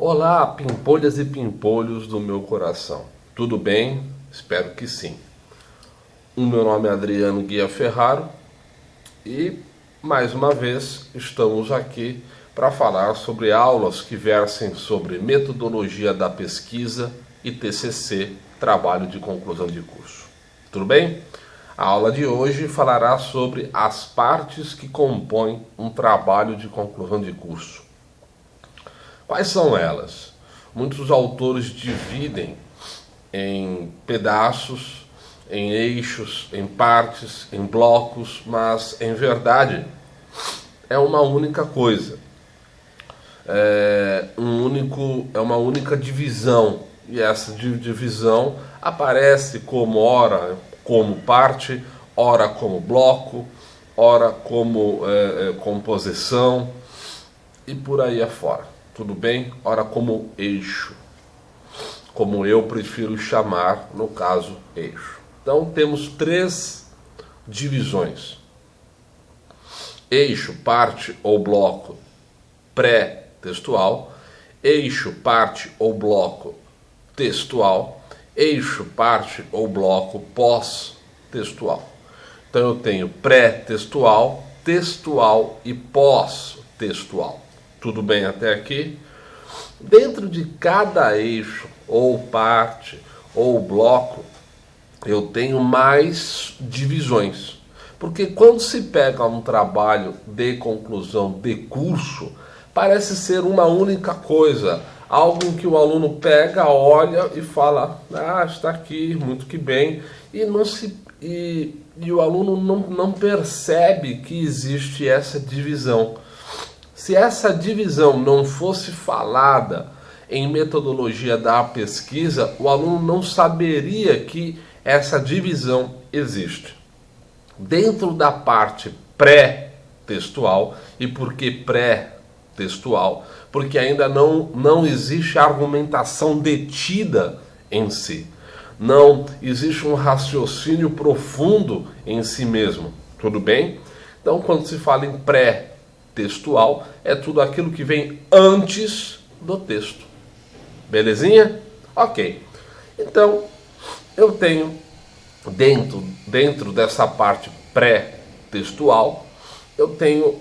Olá, pimpolhas e pimpolhos do meu coração. Tudo bem? Espero que sim. O meu nome é Adriano Guia Ferraro e, mais uma vez, estamos aqui para falar sobre aulas que versem sobre metodologia da pesquisa e TCC, trabalho de conclusão de curso. Tudo bem? A aula de hoje falará sobre as partes que compõem um trabalho de conclusão de curso. Quais são elas? Muitos autores dividem em pedaços, em eixos, em partes, em blocos, mas em verdade é uma única coisa. É uma única divisão, e essa divisão aparece como ora como parte, ora como bloco, ora como composição e por aí afora. Tudo bem? Ora como eixo, como eu prefiro chamar, no caso, eixo. Então temos três divisões: eixo, parte ou bloco pré-textual, eixo, parte ou bloco textual, eixo, parte ou bloco pós-textual. Então eu tenho pré-textual, textual e pós-textual. Tudo bem até aqui? Dentro de cada eixo, ou parte, ou bloco, eu tenho mais divisões. Porque quando se pega um trabalho de conclusão de curso, parece ser uma única coisa. Algo que o aluno pega, olha e fala, está aqui, muito que bem. E o aluno não percebe que existe essa divisão. Se essa divisão não fosse falada em metodologia da pesquisa, o aluno não saberia que essa divisão existe. Dentro da parte pré-textual, e por que pré-textual? Porque ainda não existe argumentação detida em si. Não existe um raciocínio profundo em si mesmo. Tudo bem? Então, quando se fala em pré-textual, é tudo aquilo que vem antes do texto. Belezinha? Ok. Então, eu tenho dentro dessa parte pré-textual, eu tenho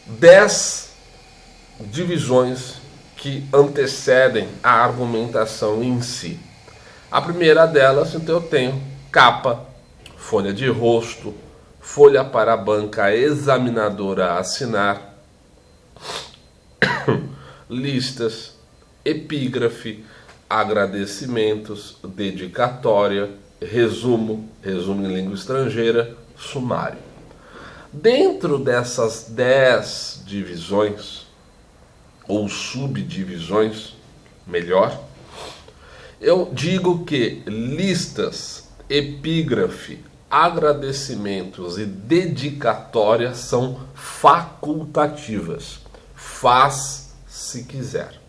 10 divisões que antecedem a argumentação em si. A primeira delas, então, eu tenho capa, folha de rosto, folha para a banca examinadora assinar, listas, epígrafe, agradecimentos, dedicatória, resumo em língua estrangeira, sumário. Dentro dessas 10 divisões, ou subdivisões, melhor, eu digo que listas, epígrafe, agradecimentos e dedicatória são facultativas. Faz se quiser.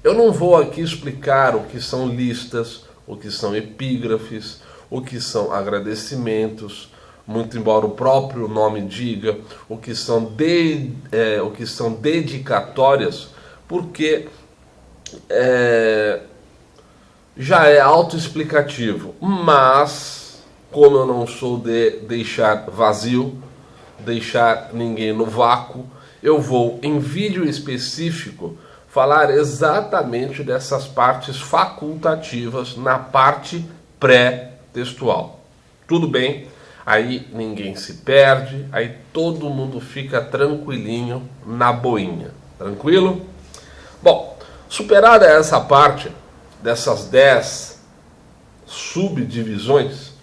Eu não vou aqui explicar o que são listas, o que são epígrafes, o que são agradecimentos, muito embora o próprio nome diga, o que são dedicatórias, porque já é autoexplicativo. Mas, como eu não sou de deixar vazio, deixar ninguém no vácuo, eu vou, em vídeo específico, falar exatamente dessas partes facultativas na parte pré-textual. Tudo bem? Aí ninguém se perde, aí todo mundo fica tranquilinho na boinha. Tranquilo? Bom, superada essa parte dessas 10 subdivisões,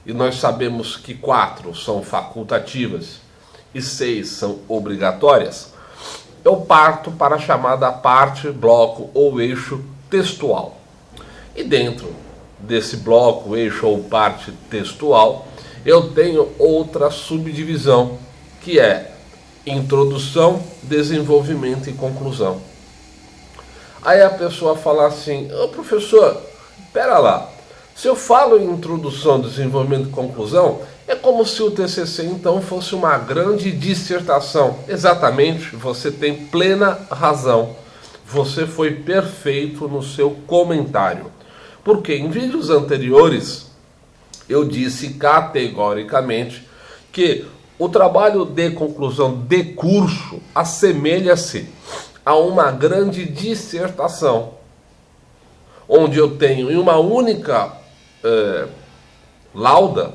e nós sabemos que 4 são facultativas e 6 são obrigatórias, eu parto para a chamada parte, bloco ou eixo textual. E dentro desse bloco, eixo ou parte textual, eu tenho outra subdivisão, que é introdução, desenvolvimento e conclusão. Aí a pessoa fala assim, professor, espera lá, se eu falo em introdução, desenvolvimento e conclusão, é como se o TCC então fosse uma grande dissertação. Exatamente, você tem plena razão. você foi perfeito no seu comentário. Porque em vídeos anteriores eu disse categoricamente que o trabalho de conclusão de curso assemelha-se a uma grande dissertação, onde eu tenho em uma única lauda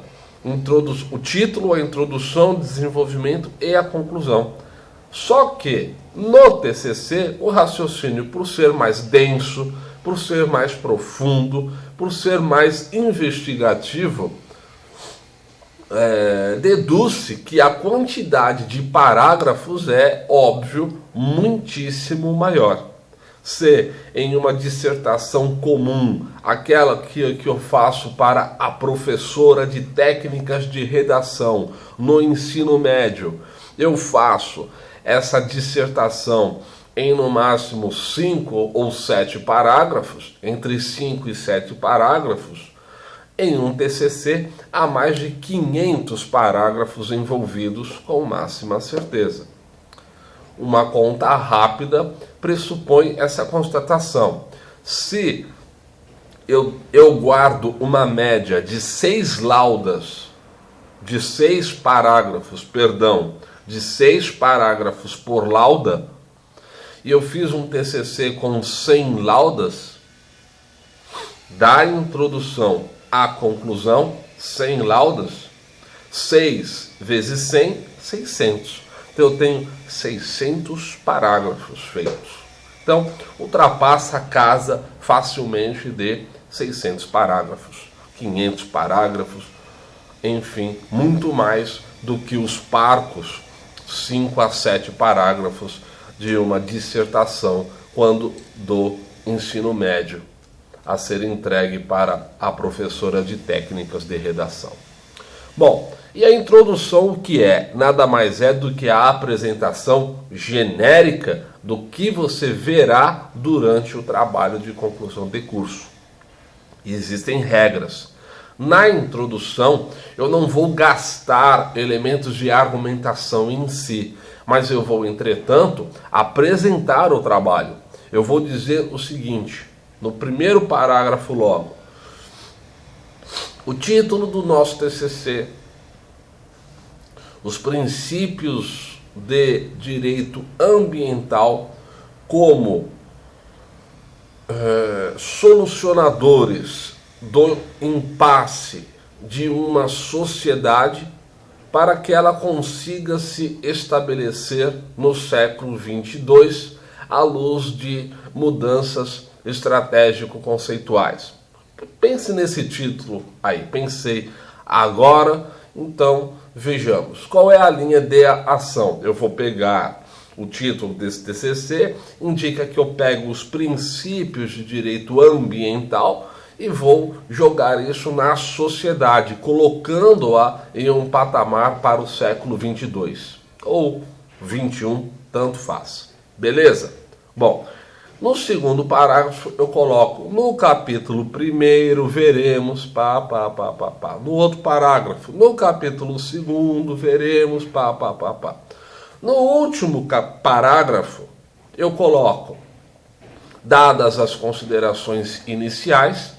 o título, a introdução, o desenvolvimento e a conclusão. Só que no TCC o raciocínio, por ser mais denso, por ser mais profundo, por ser mais investigativo, deduz-se que a quantidade de parágrafos é, óbvio, muitíssimo maior. Se em uma dissertação comum, aquela que eu faço para a professora de técnicas de redação no ensino médio, eu faço essa dissertação em no máximo 5 ou 7 parágrafos, entre 5 e 7 parágrafos, em um TCC há mais de 500 parágrafos envolvidos com máxima certeza. Uma conta rápida pressupõe essa constatação. Se eu guardo uma média de 6 laudas, de 6 parágrafos, de 6 parágrafos por lauda, e eu fiz um TCC com 100 laudas, da introdução à conclusão, 100 laudas, 6 vezes 100, 600. Então eu tenho 600 parágrafos feitos. Então ultrapassa a casa facilmente de 600 parágrafos, 500 parágrafos, enfim, muito mais do que os parcos 5 a 7 parágrafos de uma dissertação quando do ensino médio a ser entregue para a professora de técnicas de redação. Bom, e a introdução, o que é? Nada mais é do que a apresentação genérica do que você verá durante o trabalho de conclusão de curso. E existem regras. Na introdução, eu não vou gastar elementos de argumentação em si, mas eu vou, entretanto, apresentar o trabalho. Eu vou dizer o seguinte, no primeiro parágrafo logo: o título do nosso TCC, os princípios de direito ambiental como solucionadores do impasse de uma sociedade para que ela consiga se estabelecer no século 22 à luz de mudanças estratégico-conceituais. Pense nesse título aí, pensei agora, então vejamos. Qual é a linha de ação? Eu vou pegar o título desse TCC, indica que eu pego os princípios de direito ambiental e vou jogar isso na sociedade, colocando-a em um patamar para o século 22 ou 21, tanto faz. Beleza? Bom, no segundo parágrafo eu coloco: no capítulo 1º veremos No outro parágrafo: no capítulo 2º veremos No último parágrafo eu coloco: dadas as considerações iniciais,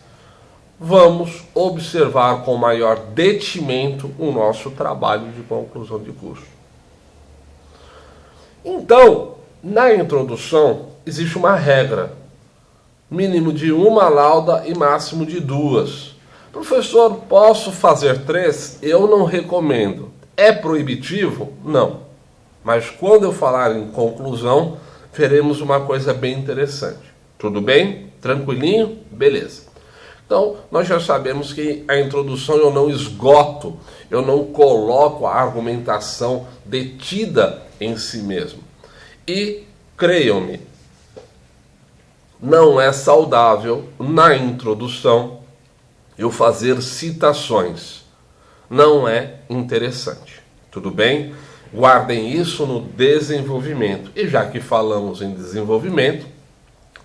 vamos observar com maior detimento o nosso trabalho de conclusão de curso. Então, na introdução, existe uma regra: mínimo de 1 lauda e máximo de 2. Professor, posso fazer 3? Eu não recomendo. É proibitivo? Não. Mas quando eu falar em conclusão, veremos uma coisa bem interessante. Tudo bem? Tranquilinho? Beleza. Então, nós já sabemos que a introdução eu não esgoto, eu não coloco a argumentação detida em si mesmo. E, creiam-me, não é saudável, na introdução, eu fazer citações. Não é interessante. Tudo bem? Guardem isso no desenvolvimento. E já que falamos em desenvolvimento,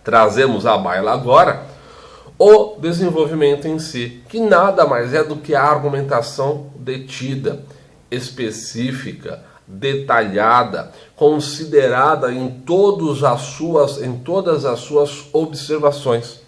trazemos à baila agora o desenvolvimento em si, que nada mais é do que a argumentação detida, específica, detalhada, considerada em todas as suas observações.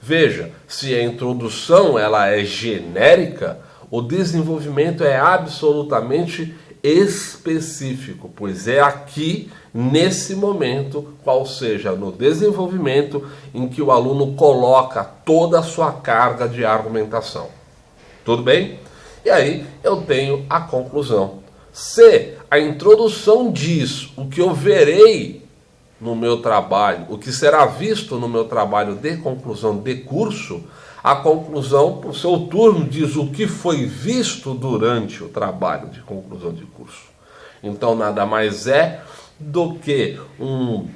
Veja, se a introdução ela é genérica, o desenvolvimento é absolutamente específico, pois é aqui, nesse momento, qual seja no desenvolvimento, em que o aluno coloca toda a sua carga de argumentação. Tudo bem? E aí eu tenho a conclusão. Se a introdução diz o que eu verei no meu trabalho, o que será visto no meu trabalho de conclusão de curso, a conclusão, por seu turno, diz o que foi visto durante o trabalho de conclusão de curso. Então, nada mais é do que um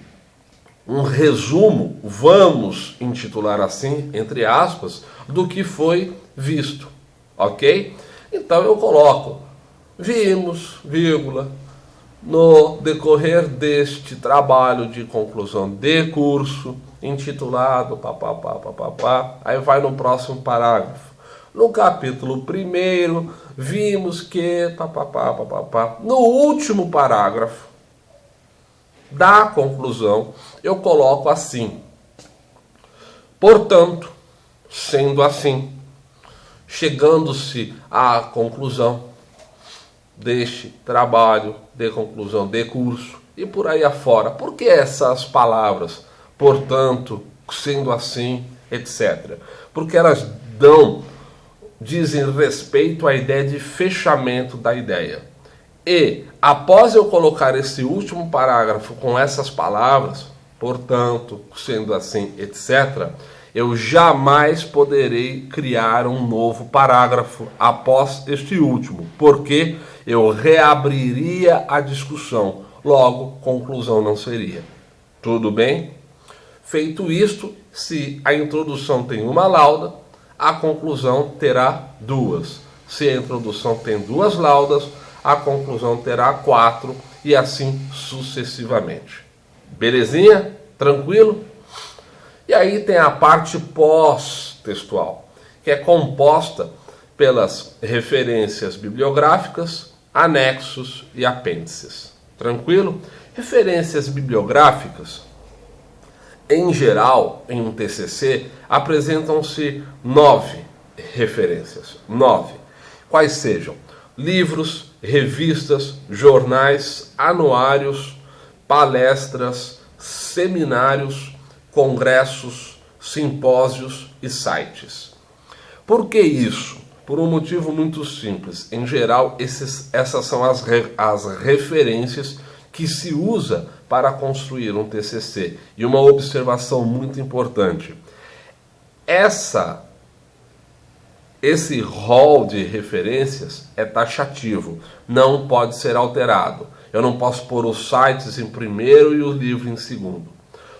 resumo, vamos intitular assim, entre aspas, do que foi visto. Ok? Então, eu coloco, vimos, vírgula, no decorrer deste trabalho de conclusão de curso, intitulado, papapá, aí vai no próximo parágrafo. No capítulo 1º, vimos que, papapá. No último parágrafo da conclusão, eu coloco assim. Portanto, sendo assim, chegando-se à conclusão deste trabalho de conclusão de curso e por aí afora. Por que essas palavras? Portanto, sendo assim, etc. Porque elas dizem respeito à ideia de fechamento da ideia. E, após eu colocar esse último parágrafo com essas palavras, portanto, sendo assim, etc., eu jamais poderei criar um novo parágrafo após este último, porque eu reabriria a discussão, logo, conclusão não seria. Tudo bem? Feito isto, se a introdução tem uma lauda, a conclusão terá duas. Se a introdução tem duas laudas, a conclusão terá 4 e assim sucessivamente. Belezinha? Tranquilo? E aí tem a parte pós-textual, que é composta pelas referências bibliográficas, anexos e apêndices. Tranquilo? Referências bibliográficas, em geral, em um TCC, apresentam-se 9 referências. 9. Quais sejam? Livros, revistas, jornais, anuários, palestras, seminários, congressos, simpósios e sites. Por que isso? Por um motivo muito simples. Em geral, essas são as referências que se usa para construir um TCC. E uma observação muito importante. Esse rol de referências é taxativo, não pode ser alterado. Eu não posso pôr os sites em primeiro e o livro em segundo.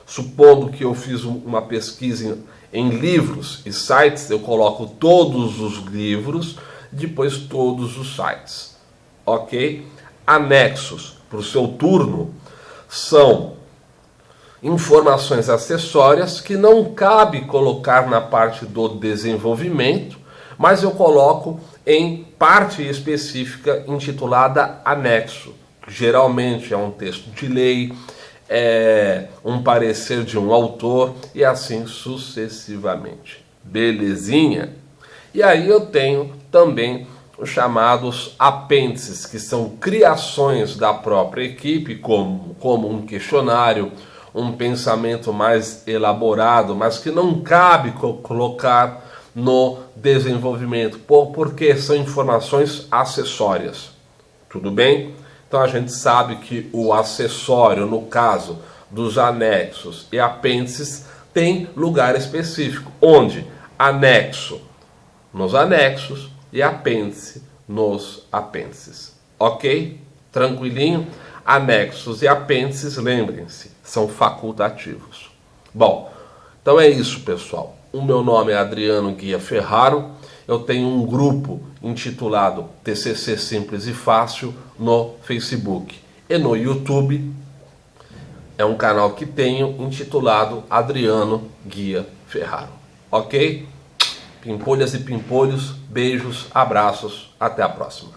Supondo que eu fiz uma pesquisa em livros e sites, eu coloco todos os livros, depois todos os sites. Ok? Anexos, para o seu turno, são informações acessórias que não cabe colocar na parte do desenvolvimento, mas eu coloco em parte específica intitulada anexo. Geralmente é um texto de lei, é um parecer de um autor e assim sucessivamente. Belezinha? E aí eu tenho também os chamados apêndices, que são criações da própria equipe, como um questionário, um pensamento mais elaborado, mas que não cabe colocar no desenvolvimento, porque são informações acessórias. Tudo bem? Então a gente sabe que o acessório, no caso dos anexos e apêndices, tem lugar específico, onde anexo nos anexos e apêndice nos apêndices. Ok? Tranquilinho? Anexos e apêndices, lembrem-se, são facultativos. Bom, então é isso, pessoal. O meu nome é Adriano Guia Ferraro. Eu tenho um grupo intitulado TCC Simples e Fácil no Facebook. E no YouTube é um canal que tenho intitulado Adriano Guia Ferraro. Ok? Pimpolhas e pimpolhos, beijos, abraços, até a próxima.